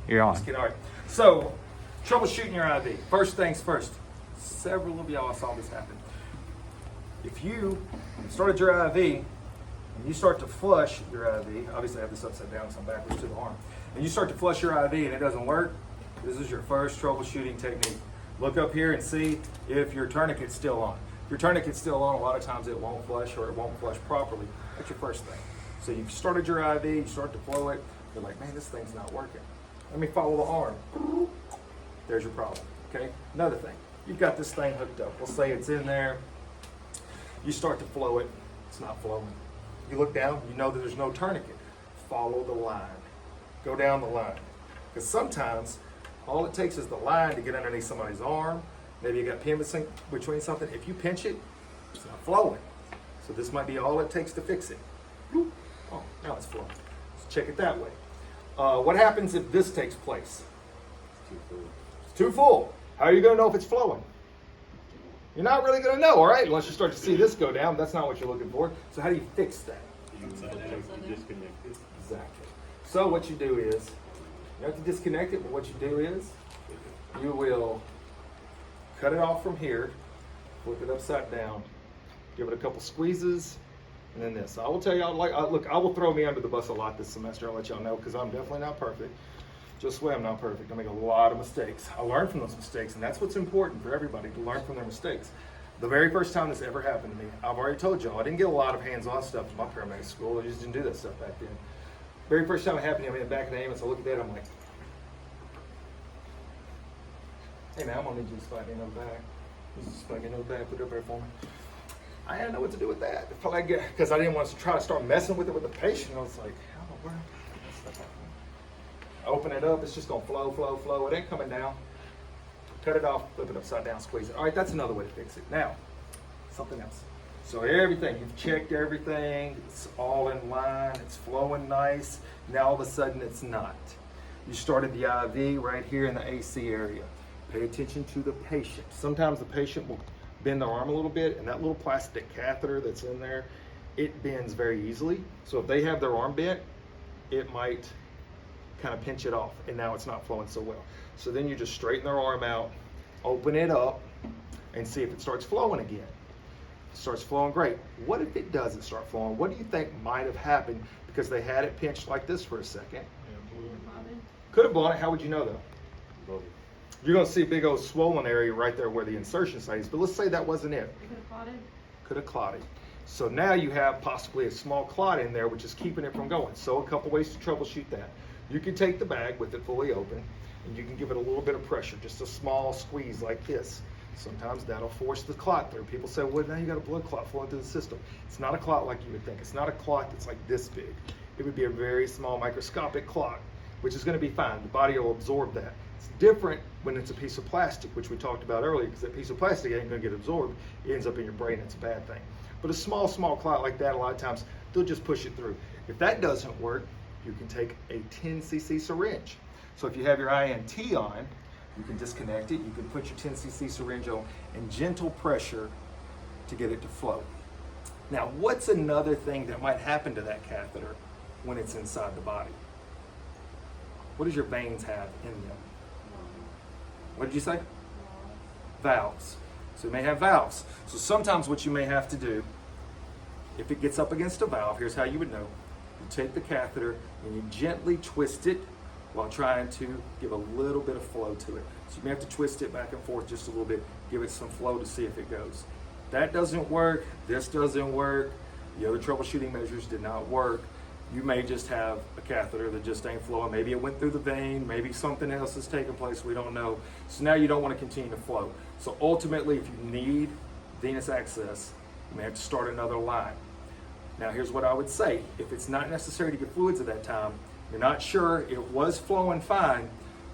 You're on. Just kidding. All right. So, troubleshooting your IV. First things first. Several of y'all saw this happen. If you started your IV and you start to flush your IV, obviously I have this upside down, so I'm backwards to the arm, and you start to flush your IV and it doesn't work, this is your first troubleshooting technique. Look up here and see if your tourniquet's still on. If your tourniquet's still on, a lot of times it won't flush or it won't flush properly. That's your first thing. So you've started your IV, you start to flow it, you're like, man, this thing's not working. Let me follow the arm. There's your problem, okay? Another thing, you've got this thing hooked up. We'll say it's in there. You start to flow it, it's not flowing. You look down, you know that there's no tourniquet. Follow the line. Go down the line. Because sometimes, all it takes is the line to get underneath somebody's arm. Maybe you got pin between something. If you pinch it, it's not flowing. So this might be all it takes to fix it. Oh, now it's flowing. Let's check it that way. What happens if this takes place? It's too full. How are you going to know if it's flowing? You're not really going to know, all right, unless you start to see this go down. That's not what you're looking for. So how do you fix that? Exactly. So what you do is, you have to disconnect it, but what you do is, you will cut it off from here, flip it upside down, give it a couple squeezes, and then this. I will tell y'all, look, I will throw me under the bus a lot this semester. I'll let y'all know, because I'm definitely not perfect. Just the way I'm not perfect. I make a lot of mistakes. I learn from those mistakes, and that's what's important for everybody, to learn from their mistakes. The very first time this ever happened to me, I've already told y'all, I didn't get a lot of hands-on stuff in my paramedic school. I just didn't do that stuff back then. Very first time it happened to me, I'm in the back of the ambulance, I look at that, I'm like, hey man, I'm gonna need you to spike me in the back. Just spike me in the back, put it up there for me. I didn't know what to do with that. Because I didn't want to try to start messing with it with the patient. I was like, how in the world? Open it up, it's just gonna flow, flow, flow. It ain't coming down. Cut it off, flip it upside down, squeeze it. All right, that's another way to fix it. Now, something else. So everything, you've checked everything, it's all in line, it's flowing nice. Now all of a sudden it's not. You started the IV right here in the AC area. Pay attention to the patient. Sometimes the patient will bend their arm a little bit, and that little plastic catheter that's in there, it bends very easily. So if they have their arm bent, it might kind of pinch it off, and now it's not flowing so well. So then you just straighten their arm out, open it up, and see if it starts flowing again. It starts flowing, great. What if it doesn't start flowing? What do you think might have happened because they had it pinched like this for a second? Could have blown it. How would you know though? You're going to see a big old swollen area right there where the insertion site is, but let's say that wasn't it. Could have clotted. Could have clotted. So now you have possibly a small clot in there, which is keeping it from going. So a couple ways to troubleshoot that. You can take the bag with it fully open, and you can give it a little bit of pressure, just a small squeeze like this. Sometimes that'll force the clot through. People say, well, now you got a blood clot flowing through the system. It's not a clot like you would think. It's not a clot that's like this big. It would be a very small microscopic clot, which is going to be fine. The body will absorb that. It's different when it's a piece of plastic, which we talked about earlier, because that piece of plastic ain't going to get absorbed. It ends up in your brain. It's a bad thing. But a small clot like that, a lot of times, they'll just push it through. If that doesn't work, you can take a 10 cc syringe. So if you have your INT on, you can disconnect it. You can put your 10 cc syringe on and gentle pressure to get it to flow. Now, what's another thing that might happen to that catheter when it's inside the body? What does your veins have in them? What did you say? Valves. So you may have valves. So sometimes what you may have to do, if it gets up against a valve, here's how you would know. You take the catheter and you gently twist it while trying to give a little bit of flow to it. So you may have to twist it back and forth just a little bit, give it some flow to see if it goes. That doesn't work, this doesn't work, the other troubleshooting measures did not work. You may just have a catheter that just ain't flowing. Maybe it went through the vein, maybe something else has taken place, we don't know. So now you don't want to continue to flow. So ultimately, if you need venous access, you may have to start another line. Now here's what I would say. If it's not necessary to get fluids at that time, you're not sure it was flowing fine,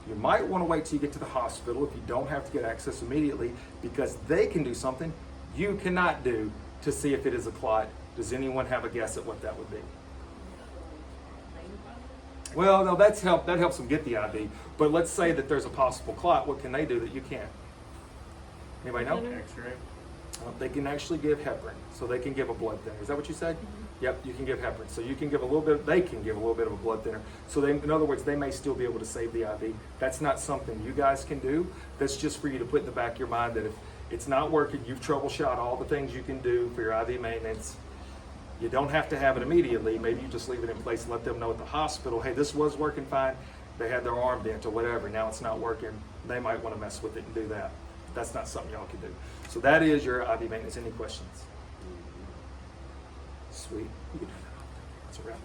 you might want to wait till you get to the hospital if you don't have to get access immediately, because they can do something you cannot do to see if it is a clot. Does anyone have a guess at what that would be? Well, no, that helps them get the IV. But let's say that there's a possible clot. What can they do that you can't? Anybody know? X-ray. They can actually give heparin, so they can give a blood thinner. Is that what you said? Yep, you can give heparin. So you can give a little bit, they can give a little bit of a blood thinner. So they, in other words, they may still be able to save the IV. That's not something you guys can do. That's just for you to put in the back of your mind that if it's not working, you've troubleshot all the things you can do for your IV maintenance. You don't have to have it immediately. Maybe you just leave it in place and let them know at the hospital, hey, this was working fine. They had their arm bent or whatever. Now it's not working. They might want to mess with it and do that. That's not something y'all can do. So that is your IV maintenance. Any questions? Sweet. You can do that. That's a wrap.